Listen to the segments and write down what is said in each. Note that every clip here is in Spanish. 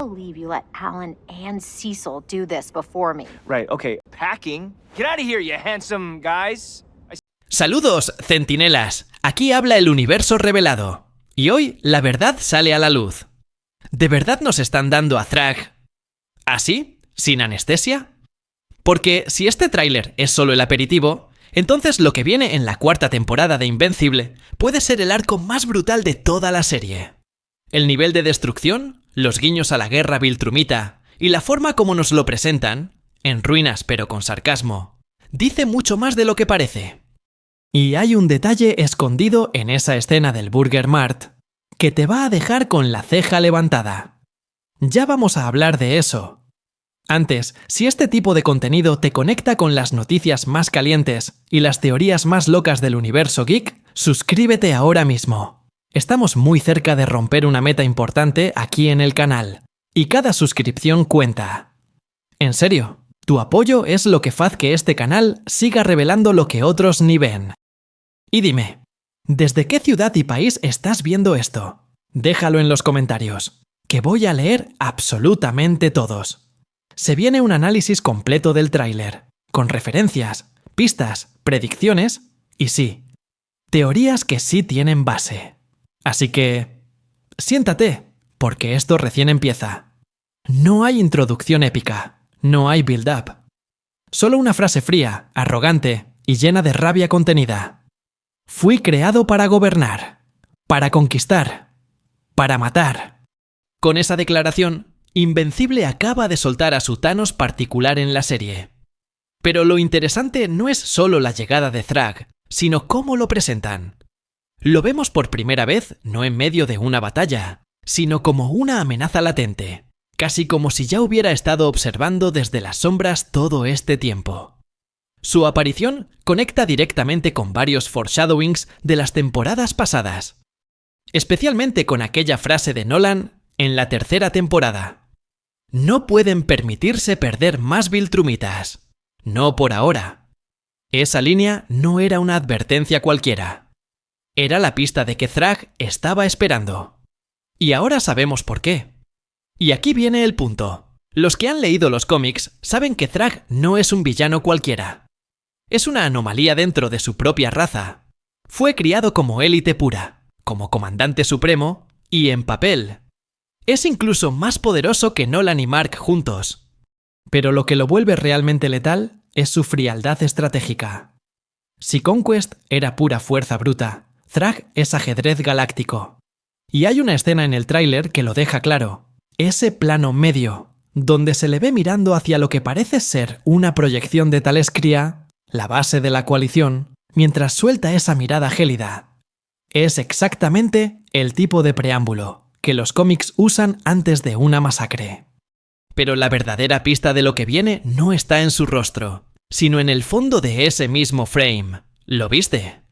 believe you let Alan and Cecil do this before me. Right, okay. Packing? Get out of here, you handsome guys. Saludos, centinelas. Aquí habla el universo revelado. Y hoy la verdad sale a la luz. ¿De verdad nos están dando a Thrag así, sin anestesia? Porque si este tráiler es solo el aperitivo, entonces lo que viene en la cuarta temporada de Invencible puede ser el arco más brutal de toda la serie. El nivel de destrucción, los guiños a la guerra viltrumita y la forma como nos lo presentan, en ruinas pero con sarcasmo, dice mucho más de lo que parece. Y hay un detalle escondido en esa escena del Burger Mart que te va a dejar con la ceja levantada. Ya vamos a hablar de eso. Antes, si este tipo de contenido te conecta con las noticias más calientes y las teorías más locas del universo geek, suscríbete ahora mismo. Estamos muy cerca de romper una meta importante aquí en el canal, y cada suscripción cuenta. En serio, tu apoyo es lo que hace que este canal siga revelando lo que otros ni ven. Y dime, ¿desde qué ciudad y país estás viendo esto? Déjalo en los comentarios, que voy a leer absolutamente todos. Se viene un análisis completo del tráiler, con referencias, pistas, predicciones y sí, teorías que sí tienen base. Así que, siéntate, porque esto recién empieza. No hay introducción épica, no hay build-up. Solo una frase fría, arrogante y llena de rabia contenida. Fui creado para gobernar, para conquistar, para matar. Con esa declaración, Invencible acaba de soltar a su Thanos particular en la serie. Pero lo interesante no es solo la llegada de Thrag, sino cómo lo presentan. Lo vemos por primera vez no en medio de una batalla, sino como una amenaza latente, casi como si ya hubiera estado observando desde las sombras todo este tiempo. Su aparición conecta directamente con varios foreshadowings de las temporadas pasadas, especialmente con aquella frase de Nolan en la tercera temporada. No pueden permitirse perder más viltrumitas. No por ahora. Esa línea no era una advertencia cualquiera. Era la pista de que Thrag estaba esperando. Y ahora sabemos por qué. Y aquí viene el punto. Los que han leído los cómics saben que Thrag no es un villano cualquiera. Es una anomalía dentro de su propia raza. Fue criado como élite pura, como comandante supremo y en papel. Es incluso más poderoso que Nolan y Mark juntos. Pero lo que lo vuelve realmente letal es su frialdad estratégica. Si Conquest era pura fuerza bruta, Thrag es ajedrez galáctico. Y hay una escena en el tráiler que lo deja claro. Ese plano medio, donde se le ve mirando hacia lo que parece ser una proyección de Talescria, la base de la coalición, mientras suelta esa mirada gélida. Es exactamente el tipo de preámbulo que los cómics usan antes de una masacre. Pero la verdadera pista de lo que viene no está en su rostro, sino en el fondo de ese mismo frame. ¿Lo viste?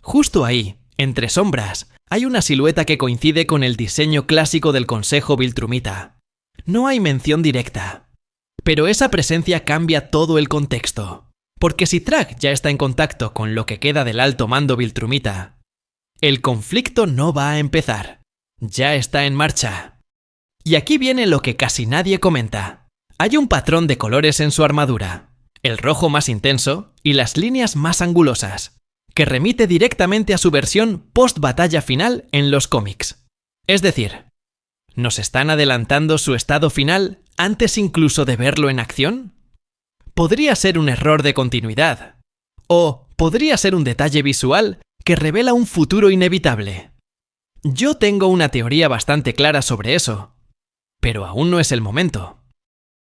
Justo ahí, entre sombras, hay una silueta que coincide con el diseño clásico del Consejo Viltrumita. No hay mención directa. Pero esa presencia cambia todo el contexto. Porque si Thrag ya está en contacto con lo que queda del alto mando viltrumita, el conflicto no va a empezar. Ya está en marcha. Y aquí viene lo que casi nadie comenta. Hay un patrón de colores en su armadura, el rojo más intenso y las líneas más angulosas, que remite directamente a su versión post-batalla final en los cómics. Es decir, ¿nos están adelantando su estado final antes incluso de verlo en acción? Podría ser un error de continuidad, o podría ser un detalle visual que revela un futuro inevitable. Yo tengo una teoría bastante clara sobre eso, pero aún no es el momento.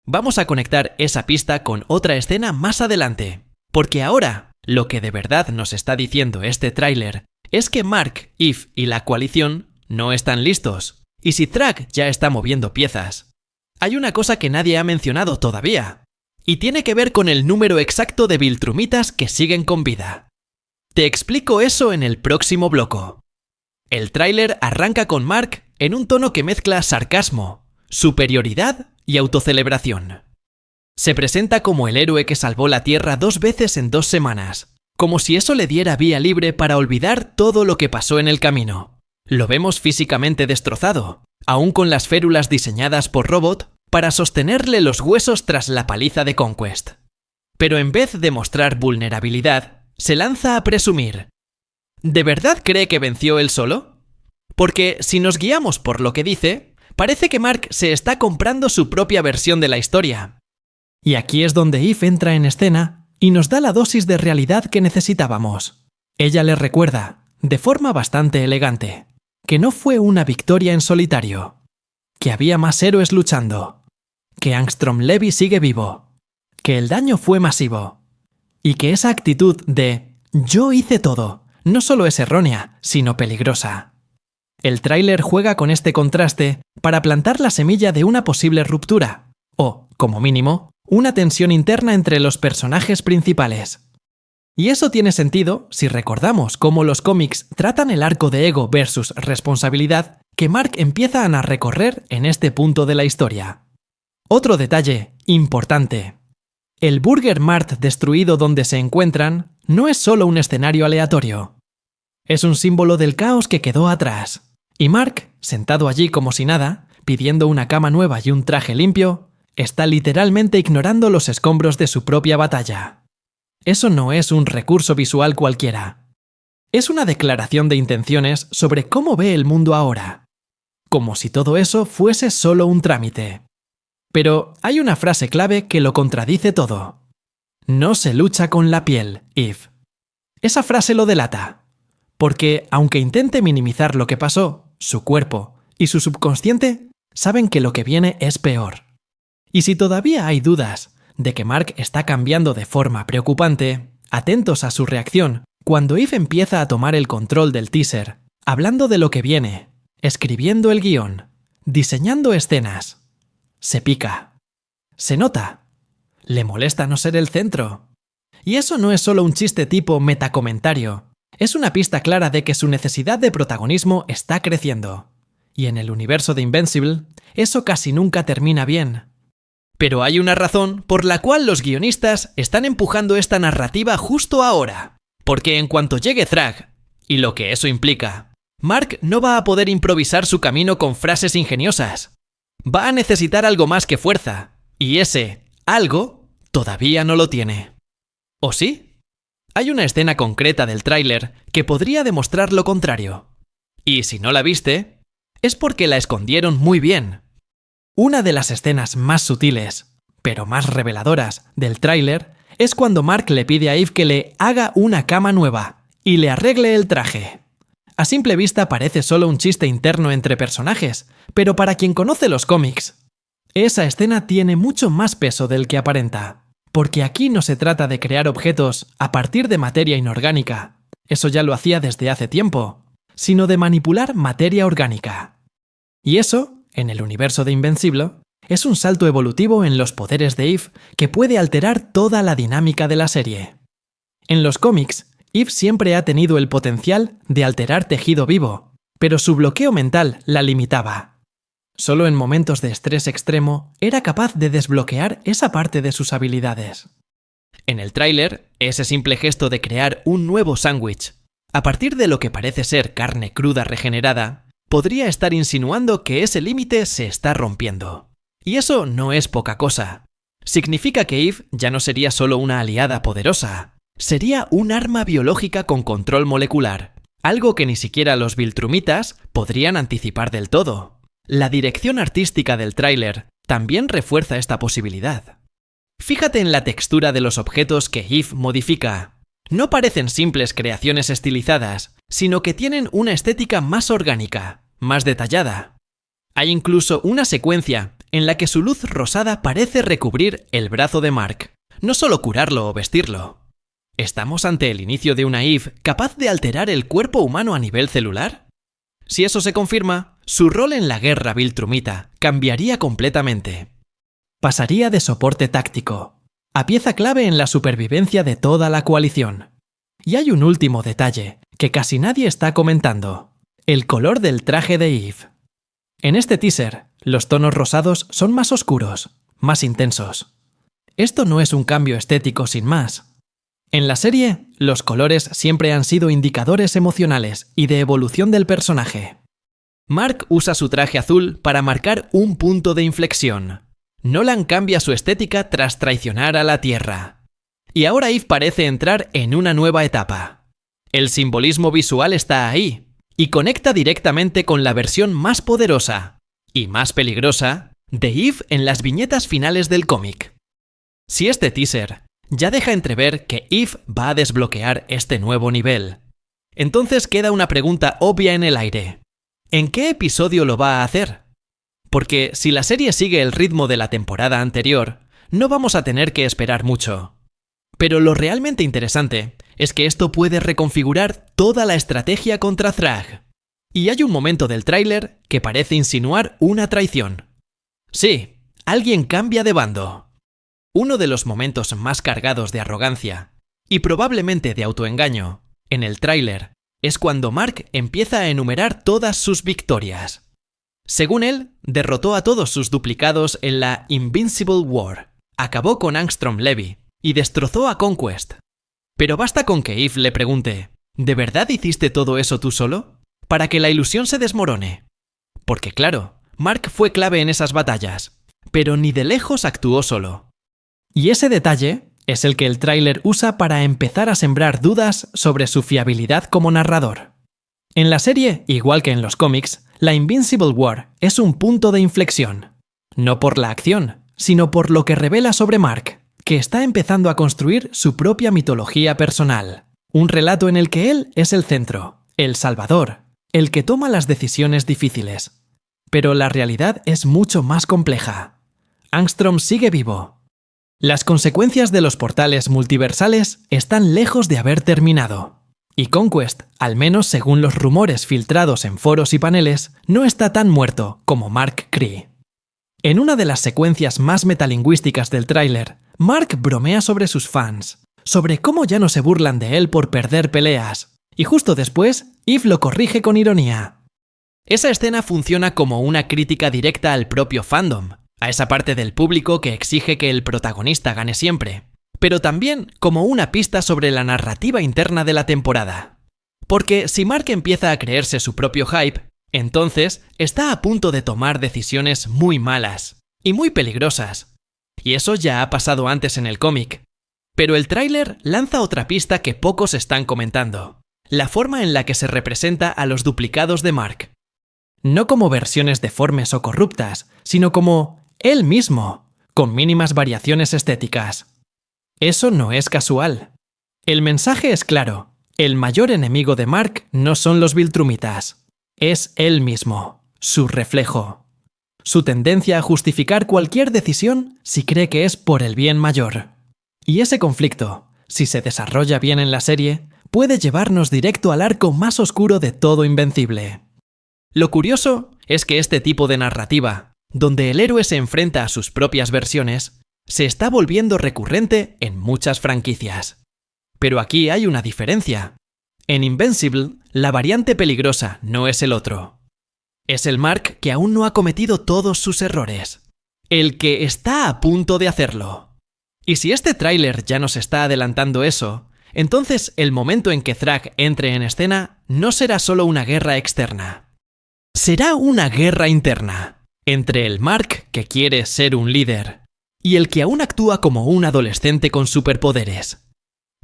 Vamos a conectar esa pista con otra escena más adelante, porque ahora lo que de verdad nos está diciendo este tráiler es que Mark, Eve y la coalición no están listos, y si Thrag ya está moviendo piezas, hay una cosa que nadie ha mencionado todavía, y tiene que ver con el número exacto de viltrumitas que siguen con vida. Te explico eso en el próximo bloco. El tráiler arranca con Mark en un tono que mezcla sarcasmo, superioridad y autocelebración. Se presenta como el héroe que salvó la Tierra 2 veces en 2 semanas, como si eso le diera vía libre para olvidar todo lo que pasó en el camino. Lo vemos físicamente destrozado, aún con las férulas diseñadas por Robot para sostenerle los huesos tras la paliza de Conquest. Pero en vez de mostrar vulnerabilidad, se lanza a presumir. ¿De verdad cree que venció él solo? Porque si nos guiamos por lo que dice, parece que Mark se está comprando su propia versión de la historia. Y aquí es donde Eve entra en escena y nos da la dosis de realidad que necesitábamos. Ella le recuerda, de forma bastante elegante, que no fue una victoria en solitario, que había más héroes luchando, que Angstrom Levy sigue vivo, que el daño fue masivo, y que esa actitud de «yo hice todo» no solo es errónea, sino peligrosa. El tráiler juega con este contraste para plantar la semilla de una posible ruptura, o, como mínimo, una tensión interna entre los personajes principales. Y eso tiene sentido si recordamos cómo los cómics tratan el arco de ego versus responsabilidad que Mark empieza a recorrer en este punto de la historia. Otro detalle importante. El Burger Mart destruido donde se encuentran no es solo un escenario aleatorio. Es un símbolo del caos que quedó atrás. Y Mark, sentado allí como si nada, pidiendo una cama nueva y un traje limpio, está literalmente ignorando los escombros de su propia batalla. Eso no es un recurso visual cualquiera. Es una declaración de intenciones sobre cómo ve el mundo ahora. Como si todo eso fuese solo un trámite. Pero hay una frase clave que lo contradice todo. No se lucha con la piel, Eve. Esa frase lo delata. Porque, aunque intente minimizar lo que pasó, su cuerpo y su subconsciente saben que lo que viene es peor. Y si todavía hay dudas de que Mark está cambiando de forma preocupante, atentos a su reacción cuando Eve empieza a tomar el control del teaser, hablando de lo que viene, escribiendo el guión, diseñando escenas. Se pica. Se nota. Le molesta no ser el centro. Y eso no es solo un chiste tipo metacomentario. Es una pista clara de que su necesidad de protagonismo está creciendo. Y en el universo de Invincible, eso casi nunca termina bien. Pero hay una razón por la cual los guionistas están empujando esta narrativa justo ahora. Porque en cuanto llegue Thrag, y lo que eso implica, Mark no va a poder improvisar su camino con frases ingeniosas. Va a necesitar algo más que fuerza, y ese algo todavía no lo tiene. ¿O sí? Hay una escena concreta del tráiler que podría demostrar lo contrario. Y si no la viste, es porque la escondieron muy bien. Una de las escenas más sutiles, pero más reveladoras, del tráiler es cuando Mark le pide a Eve que le haga una cama nueva y le arregle el traje. A simple vista parece solo un chiste interno entre personajes, pero para quien conoce los cómics, esa escena tiene mucho más peso del que aparenta. Porque aquí no se trata de crear objetos a partir de materia inorgánica, eso ya lo hacía desde hace tiempo, sino de manipular materia orgánica. Y eso, en el universo de Invencible, es un salto evolutivo en los poderes de Eve que puede alterar toda la dinámica de la serie. En los cómics, Eve siempre ha tenido el potencial de alterar tejido vivo, pero su bloqueo mental la limitaba. Solo en momentos de estrés extremo era capaz de desbloquear esa parte de sus habilidades. En el tráiler, ese simple gesto de crear un nuevo sándwich, a partir de lo que parece ser carne cruda regenerada, podría estar insinuando que ese límite se está rompiendo. Y eso no es poca cosa. Significa que Eve ya no sería solo una aliada poderosa, sería un arma biológica con control molecular, algo que ni siquiera los Viltrumitas podrían anticipar del todo. La dirección artística del tráiler también refuerza esta posibilidad. Fíjate en la textura de los objetos que Eve modifica. No parecen simples creaciones estilizadas, sino que tienen una estética más orgánica, más detallada. Hay incluso una secuencia en la que su luz rosada parece recubrir el brazo de Mark, no solo curarlo o vestirlo. ¿Estamos ante el inicio de una Eve capaz de alterar el cuerpo humano a nivel celular? Si eso se confirma, su rol en la guerra Viltrumita cambiaría completamente. Pasaría de soporte táctico a pieza clave en la supervivencia de toda la coalición. Y hay un último detalle que casi nadie está comentando: el color del traje de Eve. En este teaser, los tonos rosados son más oscuros, más intensos. Esto no es un cambio estético sin más. En la serie, los colores siempre han sido indicadores emocionales y de evolución del personaje. Mark usa su traje azul para marcar un punto de inflexión. Nolan cambia su estética tras traicionar a la Tierra. Y ahora Eve parece entrar en una nueva etapa. El simbolismo visual está ahí, y conecta directamente con la versión más poderosa y más peligrosa de Eve en las viñetas finales del cómic. Si este teaser ya deja entrever que Eve va a desbloquear este nuevo nivel, entonces queda una pregunta obvia en el aire. ¿En qué episodio lo va a hacer? Porque si la serie sigue el ritmo de la temporada anterior, no vamos a tener que esperar mucho. Pero lo realmente interesante es que esto puede reconfigurar toda la estrategia contra Thrag. Y hay un momento del tráiler que parece insinuar una traición. Sí, alguien cambia de bando. Uno de los momentos más cargados de arrogancia, y probablemente de autoengaño, en el tráiler, es cuando Mark empieza a enumerar todas sus victorias. Según él, derrotó a todos sus duplicados en la Invincible War, acabó con Angstrom Levy y destrozó a Conquest. Pero basta con que Eve le pregunte, ¿de verdad hiciste todo eso tú solo? Para que la ilusión se desmorone. Porque claro, Mark fue clave en esas batallas, pero ni de lejos actuó solo. Y ese detalle es el que el tráiler usa para empezar a sembrar dudas sobre su fiabilidad como narrador. En la serie, igual que en los cómics, la Invincible War es un punto de inflexión. No por la acción, sino por lo que revela sobre Mark, que está empezando a construir su propia mitología personal. Un relato en el que él es el centro, el salvador, el que toma las decisiones difíciles. Pero la realidad es mucho más compleja. Angstrom sigue vivo. Las consecuencias de los portales multiversales están lejos de haber terminado. Y Conquest, al menos según los rumores filtrados en foros y paneles, no está tan muerto como Mark cree. En una de las secuencias más metalingüísticas del tráiler, Mark bromea sobre sus fans, sobre cómo ya no se burlan de él por perder peleas, y justo después, Eve lo corrige con ironía. Esa escena funciona como una crítica directa al propio fandom, a esa parte del público que exige que el protagonista gane siempre, pero también como una pista sobre la narrativa interna de la temporada. Porque si Mark empieza a creerse su propio hype, entonces está a punto de tomar decisiones muy malas y muy peligrosas. Y eso ya ha pasado antes en el cómic. Pero el tráiler lanza otra pista que pocos están comentando: la forma en la que se representa a los duplicados de Mark. No como versiones deformes o corruptas, sino como él mismo, con mínimas variaciones estéticas. Eso no es casual. El mensaje es claro: el mayor enemigo de Mark no son los Viltrumitas, es él mismo, su reflejo. Su tendencia a justificar cualquier decisión si cree que es por el bien mayor. Y ese conflicto, si se desarrolla bien en la serie, puede llevarnos directo al arco más oscuro de todo Invencible. Lo curioso es que este tipo de narrativa, donde el héroe se enfrenta a sus propias versiones, se está volviendo recurrente en muchas franquicias. Pero aquí hay una diferencia. En Invincible, la variante peligrosa no es el otro. Es el Mark que aún no ha cometido todos sus errores. El que está a punto de hacerlo. Y si este tráiler ya nos está adelantando eso, entonces el momento en que Thrag entre en escena no será solo una guerra externa. Será una guerra interna. Entre el Mark que quiere ser un líder y el que aún actúa como un adolescente con superpoderes.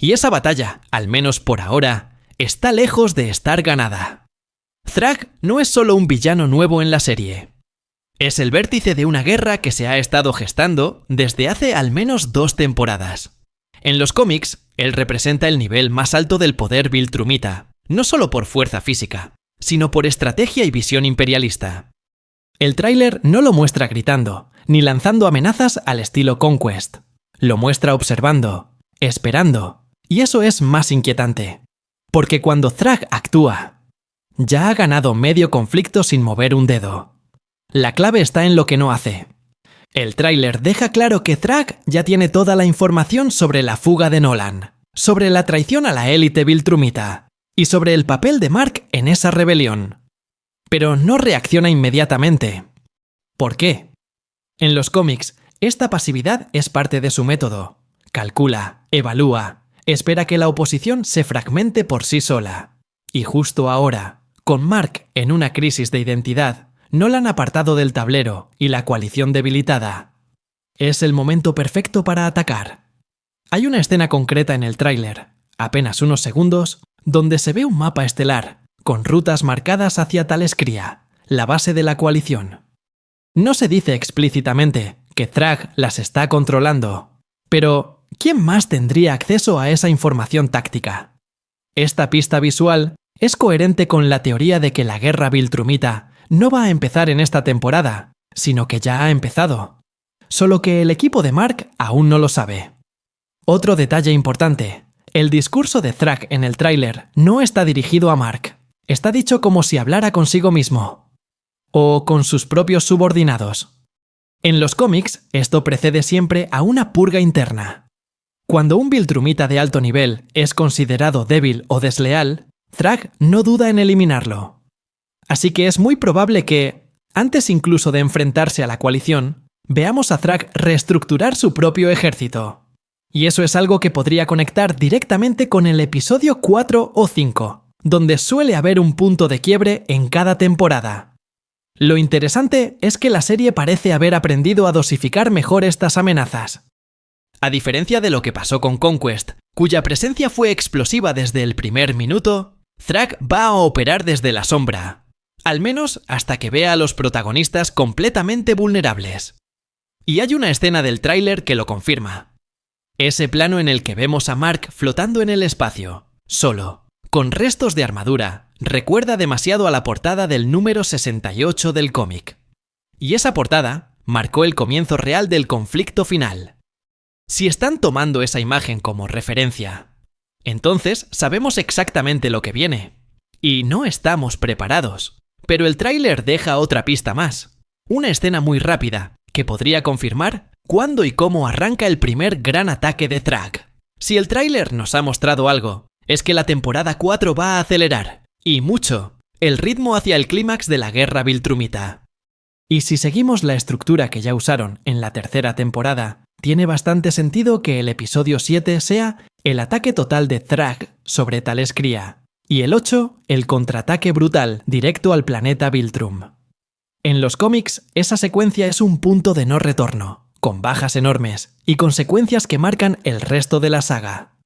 Y esa batalla, al menos por ahora, está lejos de estar ganada. Thrag no es solo un villano nuevo en la serie. Es el vértice de una guerra que se ha estado gestando desde hace al menos 2 temporadas. En los cómics, él representa el nivel más alto del poder Viltrumita, no solo por fuerza física, sino por estrategia y visión imperialista. El tráiler no lo muestra gritando, ni lanzando amenazas al estilo Conquest. Lo muestra observando, esperando, y eso es más inquietante. Porque cuando Thrag actúa, ya ha ganado medio conflicto sin mover un dedo. La clave está en lo que no hace. El tráiler deja claro que Thrag ya tiene toda la información sobre la fuga de Nolan, sobre la traición a la élite Viltrumita y sobre el papel de Mark en esa rebelión. Pero no reacciona inmediatamente. ¿Por qué? En los cómics, esta pasividad es parte de su método. Calcula, evalúa, espera que la oposición se fragmente por sí sola. Y justo ahora, Con Mark en una crisis de identidad, Nolan apartado del tablero y la coalición debilitada. Es el momento perfecto para atacar. Hay una escena concreta en el tráiler, apenas unos segundos, donde se ve un mapa estelar, con rutas marcadas hacia Talescria, la base de la coalición. No se dice explícitamente que Thrag las está controlando, pero ¿quién más tendría acceso a esa información táctica? Esta pista visual es coherente con la teoría de que la guerra viltrumita no va a empezar en esta temporada, sino que ya ha empezado. Solo que el equipo de Mark aún no lo sabe. Otro detalle importante, el discurso de Thrag en el tráiler no está dirigido a Mark. Está dicho como si hablara consigo mismo. O con sus propios subordinados. En los cómics, esto precede siempre a una purga interna. Cuando un viltrumita de alto nivel es considerado débil o desleal, Thrag no duda en eliminarlo. Así que es muy probable que, antes incluso de enfrentarse a la coalición, veamos a Thrag reestructurar su propio ejército. Y eso es algo que podría conectar directamente con el episodio 4 o 5, donde suele haber un punto de quiebre en cada temporada. Lo interesante es que la serie parece haber aprendido a dosificar mejor estas amenazas. A diferencia de lo que pasó con Conquest, cuya presencia fue explosiva desde el primer minuto, Thrag va a operar desde la sombra, al menos hasta que vea a los protagonistas completamente vulnerables. Y hay una escena del tráiler que lo confirma. Ese plano en el que vemos a Mark flotando en el espacio, solo, con restos de armadura, recuerda demasiado a la portada del número 68 del cómic. Y esa portada marcó el comienzo real del conflicto final. Si están tomando esa imagen como referencia, entonces sabemos exactamente lo que viene. Y no estamos preparados. Pero el tráiler deja otra pista más. Una escena muy rápida que podría confirmar cuándo y cómo arranca el primer gran ataque de Thrag. Si el tráiler nos ha mostrado algo, es que la temporada 4 va a acelerar, y mucho, el ritmo hacia el clímax de la guerra viltrumita. Y si seguimos la estructura que ya usaron en la tercera temporada, tiene bastante sentido que el episodio 7 sea el ataque total de Thrag sobre Talescria, y el 8 el contraataque brutal directo al planeta Viltrum. En los cómics, esa secuencia es un punto de no retorno, con bajas enormes y consecuencias que marcan el resto de la saga.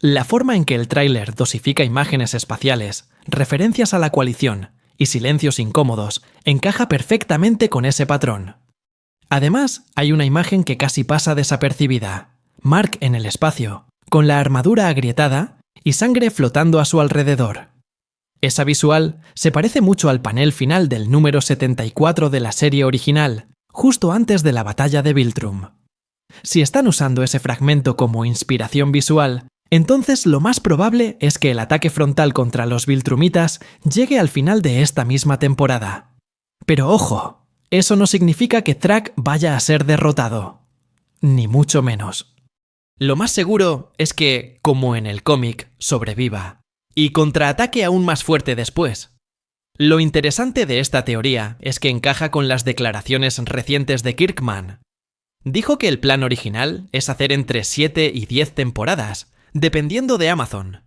La forma en que el tráiler dosifica imágenes espaciales, referencias a la coalición y silencios incómodos encaja perfectamente con ese patrón. Además, hay una imagen que casi pasa desapercibida. Mark en el espacio, con la armadura agrietada y sangre flotando a su alrededor. Esa visual se parece mucho al panel final del número 74 de la serie original, justo antes de la batalla de Viltrum. Si están usando ese fragmento como inspiración visual, entonces lo más probable es que el ataque frontal contra los Viltrumitas llegue al final de esta misma temporada. Pero ojo, eso no significa que Thrag vaya a ser derrotado. Ni mucho menos. Lo más seguro es que, como en el cómic, sobreviva, y contraataque aún más fuerte después. Lo interesante de esta teoría es que encaja con las declaraciones recientes de Kirkman. Dijo que el plan original es hacer entre 7 y 10 temporadas, dependiendo de Amazon.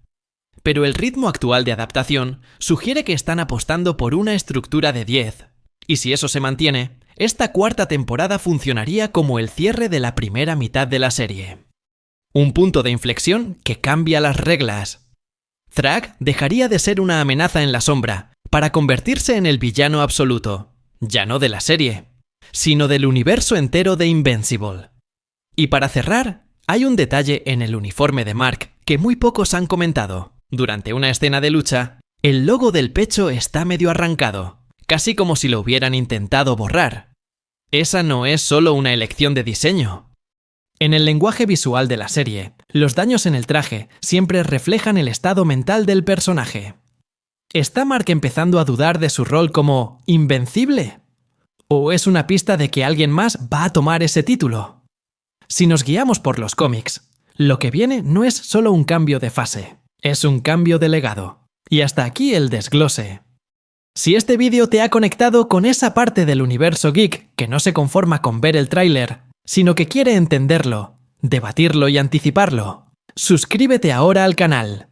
Pero el ritmo actual de adaptación sugiere que están apostando por una estructura de 10, y si eso se mantiene, esta cuarta temporada funcionaría como el cierre de la primera mitad de la serie. Un punto de inflexión que cambia las reglas. Thrag dejaría de ser una amenaza en la sombra para convertirse en el villano absoluto, ya no de la serie, sino del universo entero de Invincible. Y para cerrar, hay un detalle en el uniforme de Mark que muy pocos han comentado. Durante una escena de lucha, el logo del pecho está medio arrancado, casi como si lo hubieran intentado borrar. Esa no es solo una elección de diseño. En el lenguaje visual de la serie, los daños en el traje siempre reflejan el estado mental del personaje. ¿Está Mark empezando a dudar de su rol como invencible? ¿O es una pista de que alguien más va a tomar ese título? Si nos guiamos por los cómics, lo que viene no es solo un cambio de fase, es un cambio de legado. Y hasta aquí el desglose. Si este vídeo te ha conectado con esa parte del universo geek que no se conforma con ver el tráiler, sino que quiere entenderlo, debatirlo y anticiparlo, suscríbete ahora al canal.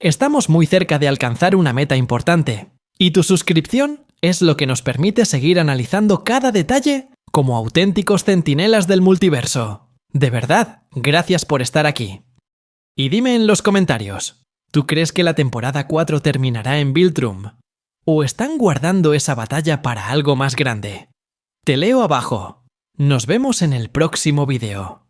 Estamos muy cerca de alcanzar una meta importante, Y tu suscripción es lo que nos permite seguir analizando cada detalle como auténticos centinelas del multiverso. De verdad, gracias por estar aquí. Y dime en los comentarios, ¿tú crees que la temporada 4 terminará en Viltrum? ¿O están guardando esa batalla para algo más grande? Te leo abajo. Nos vemos en el próximo vídeo.